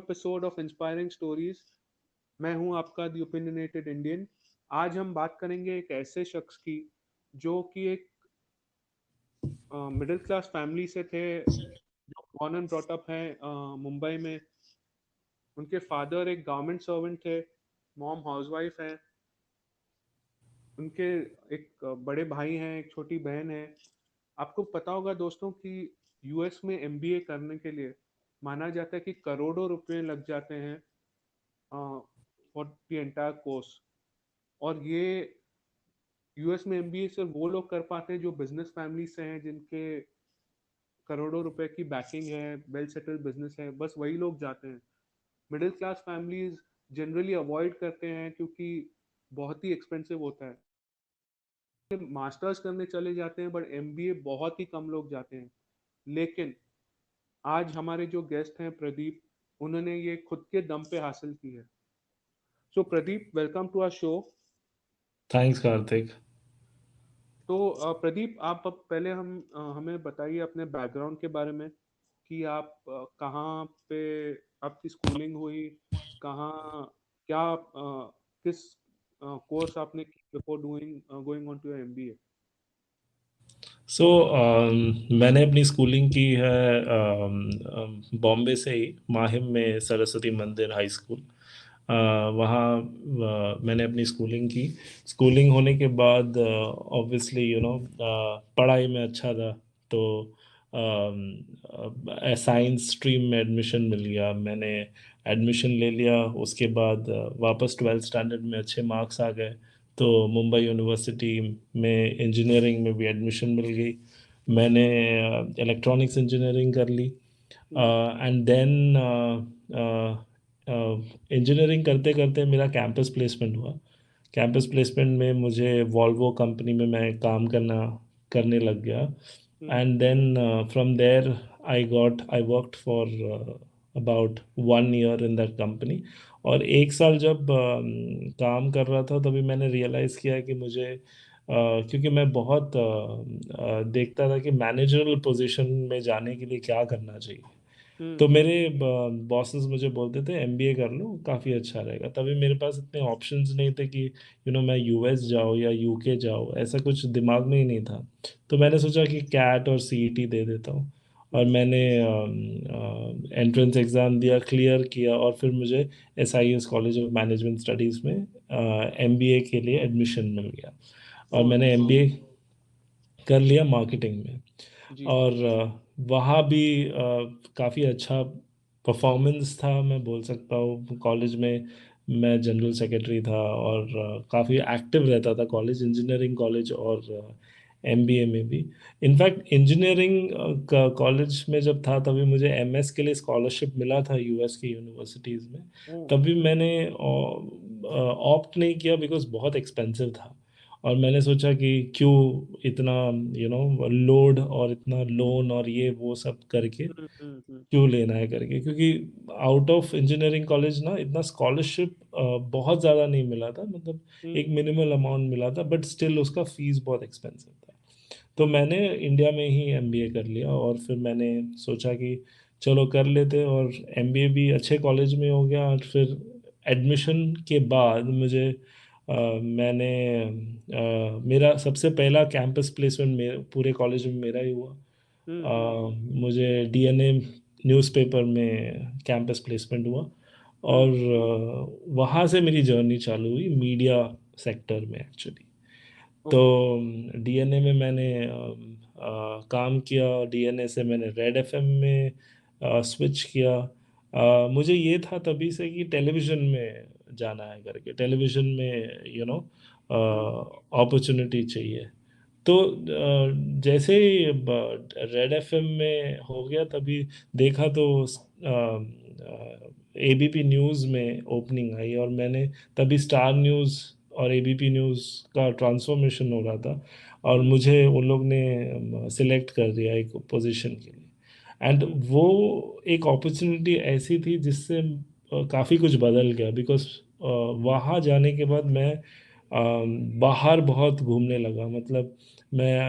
Episode of inspiring stories. मैं हूं आपका दी ओपिनियनेटेड इंडियन। आज हम बात करेंगे एक ऐसे शख्स की जो कि एक मिडिल क्लास फैमिली से थे, जो बॉर्न एंड ब्रॉट अप हैं मुंबई में। उनके फादर एक गवर्नमेंट सर्वेंट थे, मॉम हाउसवाइफ है। उनके एक बड़े भाई हैं, एक छोटी बहन है। आपको पता होगा दोस्तों कि यूएस में एमबीए करने के लिए माना जाता है कि करोड़ों रुपए लग जाते हैं फॉर द एंटायर कोर्स। और ये यूएस में एमबीए सिर्फ वो लोग कर पाते हैं जो बिजनेस फैमिली से हैं, जिनके करोड़ों रुपए की बैकिंग है, वेल सेटल्ड बिजनेस है, बस वही लोग जाते हैं। Middle class families generally avoid करते हैं क्योंकि बहुत ही एक्सपेंसिव होता है। मास्टर्स करने चले जाते हैं, बट एमबीए बहुत ही कम लोग जाते हैं। लेकिन आज हमारे जो गेस्ट हैं प्रदीप, उन्होंने ये खुद के दम पे हासिल की है। So Pradeep, welcome to our show. Thanks Karthik. तो प्रदीप, आप अब पहले हमें बताइए अपने बैकग्राउंड के बारे में कि आप कहाँ पे आपकी स्कूलिंग हुई, कहाँ, क्या किस कोर्स आपने before doing going on to MBA. So मैंने अपनी स्कूलिंग की है बॉम्बे से ही, माहिम में सरस्वती मंदिर हाई स्कूल। वहाँ मैंने अपनी स्कूलिंग की। स्कूलिंग होने के बाद ऑब्वियसली पढ़ाई में अच्छा था, तो साइंस स्ट्रीम में एडमिशन मिल गया। मैंने एडमिशन ले लिया। उसके बाद वापस 12th स्टैंडर्ड में अच्छे मार्क्स आ गए, तो मुंबई यूनिवर्सिटी में इंजीनियरिंग में भी एडमिशन मिल गई। मैंने इलेक्ट्रॉनिक्स इंजीनियरिंग कर ली। एंड देन इंजीनियरिंग करते करते मेरा कैंपस प्लेसमेंट हुआ। कैंपस प्लेसमेंट में मुझे वॉल्वो कंपनी में मैं काम करने लग गया। And then from there I worked for about 1 year in that company. और 1 साल जब काम कर रहा था, तभी मैंने रियलाइज़ किया कि मुझे क्योंकि मैं बहुत देखता था कि मैनेजरल पोजीशन में जाने के लिए क्या करना चाहिए। तो मेरे बॉसेस मुझे बोलते थे एमबीए कर लो, काफ़ी अच्छा रहेगा। तभी मेरे पास इतने ऑप्शंस नहीं थे कि मैं यूएस जाऊँ या यूके जाऊँ, ऐसा कुछ दिमाग में ही नहीं था। तो मैंने सोचा कि कैट और सीईटी दे देता हूँ। और मैंने एंट्रेंस एग्ज़ाम दिया, क्लियर किया, और फिर मुझे SIS college of management studies में एमबीए के लिए एडमिशन मिल गया। और ओह, मैंने नाइस। एमबीए कर लिया मार्केटिंग में। जी। और वहाँ भी काफ़ी अच्छा परफॉर्मेंस था, मैं बोल सकता हूँ। कॉलेज में मैं जनरल सेक्रेटरी था, और काफ़ी एक्टिव रहता था कॉलेज, इंजीनियरिंग कॉलेज और एमबीए में भी। इनफैक्ट इंजीनियरिंग का कॉलेज में जब था, तभी मुझे एमएस के लिए स्कॉलरशिप मिला था यूएस की यूनिवर्सिटीज़ में। ओह। तभी मैंने ऑप्ट नहीं किया, बिकॉज बहुत एक्सपेंसिव था। और मैंने सोचा कि क्यों इतना लोड और इतना लोन और ये वो सब करके हम्म। क्यों लेना है करके, क्योंकि आउट ऑफ इंजीनियरिंग कॉलेज ना इतना स्कॉलरशिप बहुत ज़्यादा नहीं मिला था, मतलब एक हम्म। मिनिमल अमाउंट मिला था, बट स्टिल उसका फीस बहुत एक्सपेंसिव था। तो मैंने इंडिया में ही एमबीए कर लिया, और फिर मैंने सोचा कि चलो कर लेते, और एमबीए भी अच्छे कॉलेज में हो गया। और फिर एडमिशन के बाद मुझे मैंने मेरा सबसे पहला कैंपस प्लेसमेंट मेरे पूरे कॉलेज में मेरा ही हुआ। मुझे डीएनए न्यूज़पेपर में कैंपस प्लेसमेंट हुआ। और हम्म। वहाँ से मेरी जर्नी चालू हुई मीडिया सेक्टर में एक्चुअली। तो ओके। डीएनए में मैंने काम किया। डीएनए से मैंने रेड एफएम में स्विच किया। मुझे ये था तभी से कि टेलीविज़न में जाना है करके, टेलीविज़न में हम्म। अपॉर्चुनिटी चाहिए। तो जैसे ही रेड एफएम में हो गया, तभी देखा तो एबीपी न्यूज़ में ओपनिंग आई, और मैंने तभी स्टार न्यूज़ और एबीपी न्यूज़ का ट्रांसफॉर्मेशन हो रहा था, और हम्म। मुझे उन लोग ने सिलेक्ट कर दिया एक पोजीशन के लिए। एंड हम्म। वो एक अपॉर्चुनिटी ऐसी थी जिससे काफ़ी कुछ बदल गया, बिकॉज वहाँ जाने के बाद मैं बाहर बहुत घूमने लगा। मतलब मैं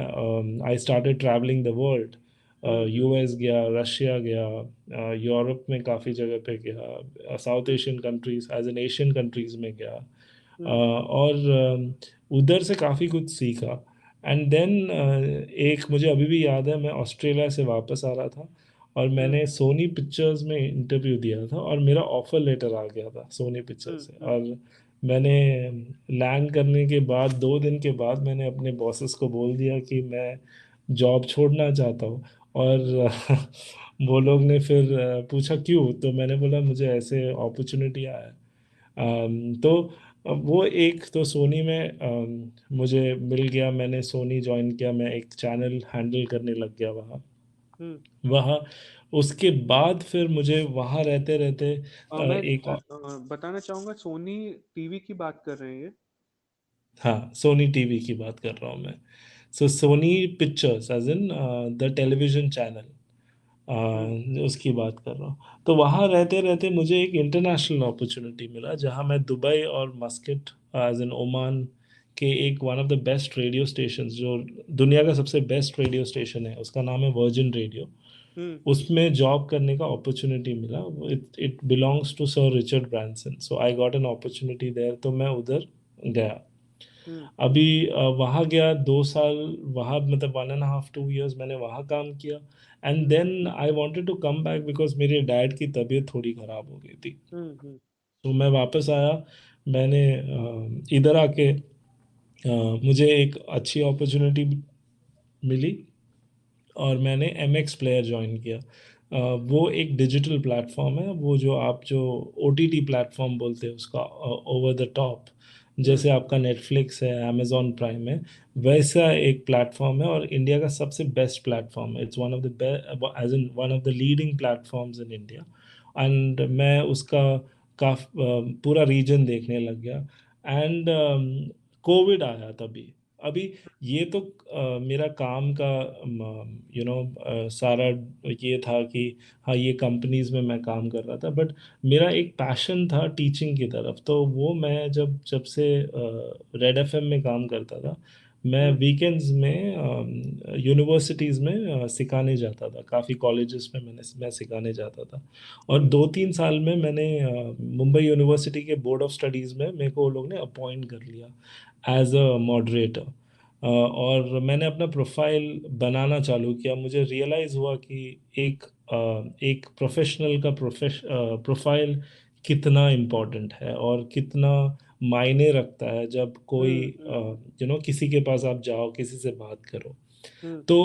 I started travelling the world. Hmm. US गया, रशिया गया, यूरोप में काफ़ी जगह पे गया, South Asian countries as an Asian countries में गया, हम्म। और उधर से काफ़ी कुछ सीखा। एंड देन एक मुझे अभी भी याद है, मैं ऑस्ट्रेलिया से वापस आ रहा था और हम्म। मैंने सोनी पिक्चर्स में इंटरव्यू दिया था और मेरा ऑफर लेटर आ गया था सोनी पिक्चर हम्म। से। हम्म। और मैंने लैंड करने के बाद 2 दिन के बाद मैंने अपने बॉसेस को बोल दिया कि मैं जॉब छोड़ना चाहता हूँ। हम्म। और वो लोग ने फिर पूछा क्यों, तो मैंने बोला मुझे ऐसे अपॉर्चुनिटी आया है। तो वो एक तो सोनी में मुझे मिल गया, मैंने सोनी ज्वाइन किया, मैं एक चैनल हैंडल करने लग गया वहाँ। हम्म। वहाँ उसके बाद फिर मुझे वहाँ रहते रहते मैं एक बताना चाहूंगा, सोनी टीवी की बात कर रहे हैं ये? हाँ, सोनी टीवी की बात कर रहा हूँ मैं। So Sony Pictures as in the television channel, hmm. उसकी बात कर रहा हूँ। तो वहाँ रहते रहते मुझे एक इंटरनेशनल अपॉर्चुनिटी मिला जहाँ मैं दुबई और मस्कट एज इन ओमान के एक one of the best radio station, जो दुनिया का सबसे बेस्ट रेडियो स्टेशन है, उसका नाम है वर्जिन रेडियो, हम्म। उसमें जॉब करने का अपॉर्चुनिटी मिला। It it belongs to sir Richard Branson, so I got an opportunity there, तो मैं उधर गया। हम्म। अभी वहाँ गया 2 साल, वहाँ मतलब 1.5 2 years मैंने वहाँ काम किया। And hmm. Then I wanted to come back because मेरे डैड की तबीयत थोड़ी ख़राब हो गई थी। हम्म। हम्म। तो मैं वापस आया। मैंने इधर आके मुझे एक अच्छी अपॉर्चुनिटी मिली और मैंने एम एक्स प्लेयर ज्वाइन किया। वो एक डिजिटल प्लेटफॉर्म है, वो जो आप जो ओ टी टी प्लेटफॉर्म बोलते हैं उसका, ओवर द टॉप, हम्म। जैसे आपका नेटफ्लिक्स है, अमेजोन प्राइम है, वैसा एक प्लेटफॉर्म है और इंडिया का सबसे बेस्ट प्लेटफॉर्म है। It's one of the edge in one of the leading platforms in India. And मैं उसका पूरा रीजन देखने लग गया। एंड कोविड आया तभी। अभी ये तो मेरा काम का सारा ये था कि हाँ, ये कंपनीज में मैं काम कर रहा था, बट मेरा एक पैशन था टीचिंग की तरफ। तो वो मैं जब जब से रेड एफएम में काम करता था, मैं हम्म। वीकेंड्स में यूनिवर्सिटीज़ में सिखाने जाता था, काफ़ी कॉलेजेस में मैं सिखाने जाता था। और हम्म। 2 3 साल में मैंने मुंबई यूनिवर्सिटी के बोर्ड ऑफ स्टडीज़ में मेरे को वो लोग ने अपॉइंट कर लिया एज अ मॉडरेटर। और मैंने अपना प्रोफाइल बनाना चालू किया। मुझे रियलाइज़ हुआ कि एक एक प्रोफेशनल का प्रोफाइल कितना इम्पोर्टेंट है और कितना मायने रखता है जब कोई हम्म। हम्म। किसी के पास आप जाओ, किसी से बात करो। हम्म। तो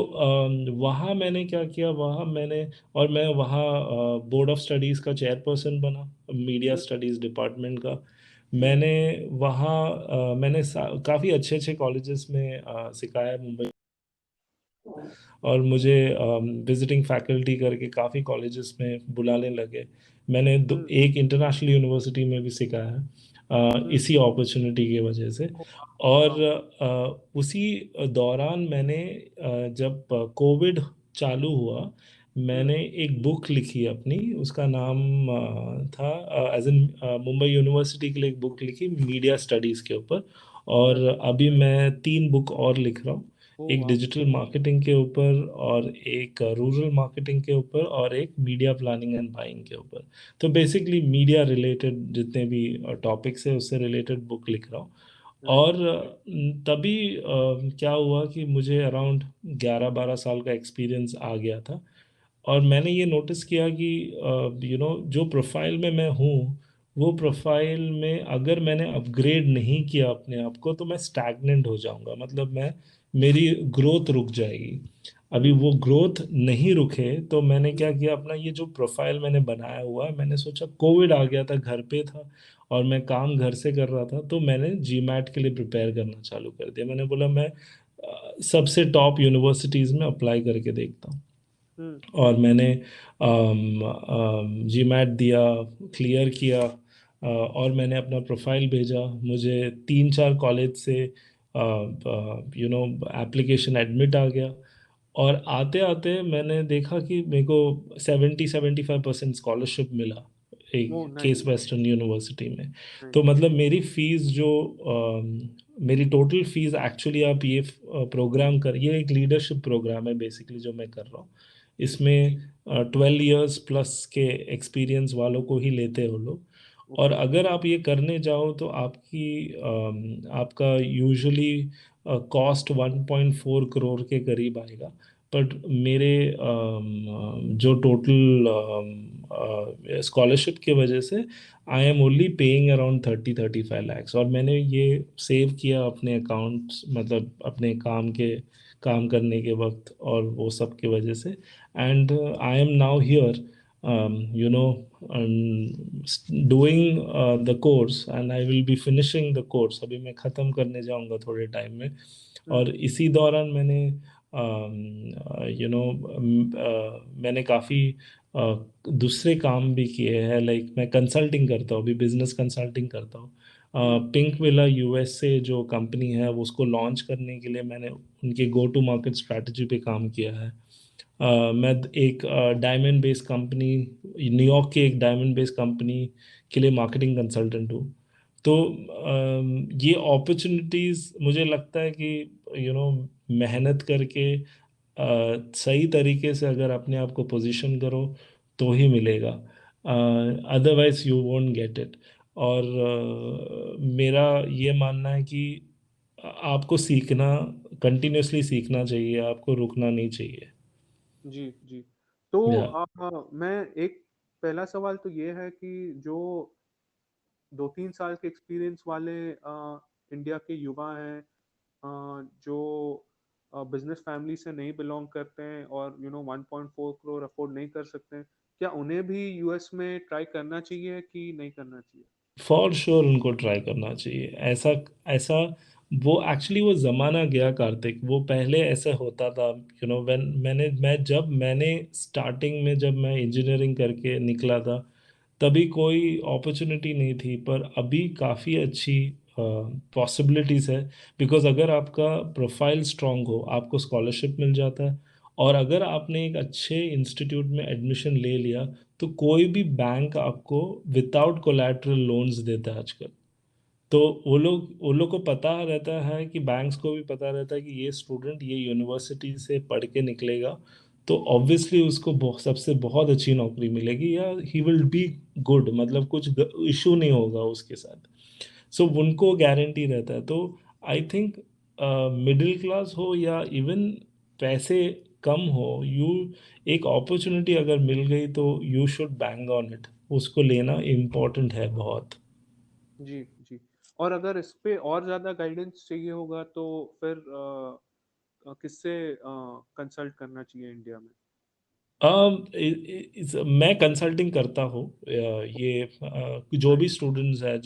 वहाँ मैंने क्या किया, वहाँ मैंने और मैं वहाँ बोर्ड ऑफ स्टडीज़ का चेयरपर्सन बना, मीडिया हम्म। स्टडीज़ डिपार्टमेंट का। हम्म। मैंने वहाँ मैंने काफ़ी अच्छे अच्छे कॉलेजेस में सिखाया मुंबई। और मुझे विजिटिंग फैकल्टी करके काफ़ी कॉलेजेस में बुलाने लगे। मैंने हम्म। एक इंटरनेशनल यूनिवर्सिटी में भी सिखाया है, हम्म। इसी अपॉर्चुनिटी की वजह से। ओ, वाह। और वाह। उसी दौरान मैंने जब कोविड चालू हुआ, हम्म। मैंने एक बुक लिखी अपनी, उसका नाम था एज एन मुंबई यूनिवर्सिटी के लिए एक बुक लिखी मीडिया स्टडीज़ के ऊपर। और अच्छा। अभी मैं 3 बुक और लिख रहा हूँ, ओ, एक वाह। डिजिटल मार्केटिंग के ऊपर और एक रूरल मार्केटिंग के ऊपर और एक मीडिया प्लानिंग एंड बाइंग के ऊपर। तो बेसिकली मीडिया रिलेटेड जितने भी टॉपिक्स है उससे रिलेटेड बुक लिख रहा हूँ। राइट। और तभी क्या हुआ कि मुझे अराउंड 11 12 साल का एक्सपीरियंस आ गया था। और मैंने ये नोटिस किया कि जो प्रोफाइल में मैं हूँ, वो प्रोफाइल में अगर मैंने अपग्रेड नहीं किया अपने आप को तो मैं स्टैग्नेंट हो जाऊंगा, मतलब मैं मेरी ग्रोथ रुक जाएगी। अभी हम्म। वो ग्रोथ नहीं रुके तो मैंने क्या किया, अपना ये जो प्रोफाइल मैंने बनाया हुआ है, मैंने सोचा कोविड आ गया था, घर पे था और मैं काम घर से कर रहा था, तो मैंने जीमैट के लिए प्रिपेयर करना चालू कर दिया। मैंने बोला मैं सबसे टॉप यूनिवर्सिटीज़ में अप्लाई करके देखता हूँ। हम्म। और मैंने जी मैट दिया, क्लियर किया, और मैंने अपना प्रोफाइल भेजा। मुझे 3 4 कॉलेज से एप्लीकेशन एडमिट आ गया। और आते आते मैंने देखा कि मेरे को 70 75% स्कॉलरशिप मिला ओ, एक केस नाइस। वेस्टर्न यूनिवर्सिटी में। तो नाइस। मतलब मेरी फीस जो मेरी टोटल फीस एक्चुअली, आप ये प्रोग्राम कर, ये एक लीडरशिप प्रोग्राम है बेसिकली जो मैं कर रहा हूँ। इसमें 12 इयर्स प्लस के एक्सपीरियंस वालों को ही लेते हो लोग। और ओके। अगर आप ये करने जाओ तो आपका यूजुअली कॉस्ट 1.4 करोड़ के करीब आएगा। बट मेरे जो टोटल स्कॉलरशिप की वजह से I am only paying around 30-35 lakhs. और मैंने ये सेव किया अपने अकाउंट, मतलब अपने काम करने के वक्त और वो सब की वजह से। And I am now here, you know, doing the course, and I will be finishing the course. अभी मैं ख़त्म करने जाऊंगा थोड़े टाइम में। और इसी दौरान मैंने मैंने काफ़ी दूसरे काम भी किए हैं। लाइक मैं कंसल्टिंग करता हूँ, अभी बिजनेस कंसल्टिंग करता हूँ। पिंक विला यूएस से जो कंपनी है वो उसको लॉन्च करने के लिए मैंने उनके गो टू मार्केट स्ट्रैटेजी पे काम किया है। मैं एक डायमंड बेस्ड कंपनी, न्यूयॉर्क की एक डायमंड बेस्ड कंपनी के लिए मार्केटिंग कंसल्टेंट हूँ। तो ये अपॉर्चुनिटीज़ मुझे लगता है कि मेहनत करके सही तरीके से अगर अपने आप को पोजीशन करो तो ही मिलेगा, otherwise you won't get it. और मेरा ये मानना है कि आपको सीखना, कंटिन्यूअसली सीखना चाहिए, आपको रुकना नहीं चाहिए। जी जी। तो या मैं एक पहला सवाल तो ये है कि जो 2-3 साल के एक्सपीरियंस वाले इंडिया के युवा हैं, जो बिजनेस फैमिली से नहीं बिलोंग करते हैं और 1.4 करोड़ अफोर्ड नहीं कर सकते हैं, क्या उन्हें भी यूएस में ट्राई करना चाहिए कि नहीं करना चाहिए? फॉर श्योर उनको ट्राई करना चाहिए। ऐसा ऐसा वो एक्चुअली वो जमाना गया कार्तिक, वो पहले ऐसे होता था। व्हेन मैं स्टार्टिंग में जब मैं इंजीनियरिंग करके निकला था तभी कोई अपॉर्चुनिटी नहीं थी, पर अभी काफ़ी अच्छी पॉसिबिलिटीज़ है। बिकॉज अगर आपका प्रोफाइल स्ट्रांग हो आपको स्कॉलरशिप मिल जाता है। और अगर आपने एक अच्छे इंस्टीट्यूट में एडमिशन ले लिया तो कोई भी बैंक आपको विदाउट कोलैटरल लोन्स देता है आजकल। तो वो लोग को पता रहता है कि बैंक्स को भी पता रहता है कि ये स्टूडेंट ये यूनिवर्सिटी से पढ़ के निकलेगा, तो ऑब्वियसली उसको सबसे बहुत अच्छी नौकरी मिलेगी, या ही विल बी गुड, मतलब कुछ इशू नहीं होगा उसके साथ। सो उनको गारंटी रहता है। तो आई थिंक मिडिल क्लास हो या इवन पैसे कम हो, एक अपॉर्चुनिटी अगर मिल गई तो you should bang on it, उसको लेना इम्पोर्टेंट है बहुत। जी जी। और अगर इस पे और ज्यादा गाइडेंस चाहिए होगा तो फिर किससे कंसल्ट करना चाहिए इंडिया में? मैं कंसल्टिंग करता हूँ। ये जो भी स्टूडेंट्स हैं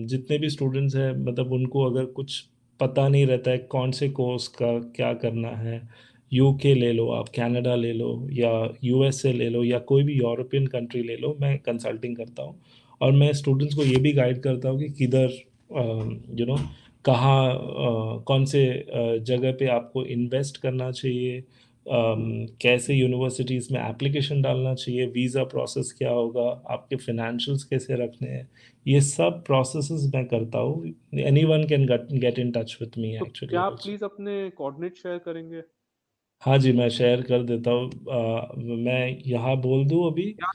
जितने भी स्टूडेंट्स हैं, मतलब उनको अगर कुछ पता नहीं रहता है कौन से कोर्स का क्या करना है, यूके ले लो, आप कनाडा ले लो, या यूएसए ले लो, या कोई भी यूरोपियन कंट्री ले लो, मैं कंसल्टिंग करता हूँ। और मैं स्टूडेंट्स को ये भी गाइड करता हूँ कि किधर कहाँ कौन से जगह पे आपको इन्वेस्ट करना चाहिए, कैसे यूनिवर्सिटीज़ में एप्लीकेशन डालना चाहिए, वीज़ा प्रोसेस क्या होगा, आपके फिनेंशियल्स कैसे रखने हैं। ये सब प्रोसेसेस मैं करता हूँ। Any one can get in touch with me तो एक्चुअली क्या आप ऑल्सो। प्लीज अपने कोऑर्डिनेट शेयर करेंगे? हाँ जी, मैं शेयर कर देता हूँ। मैं यहाँ बोल दूँ अभी? या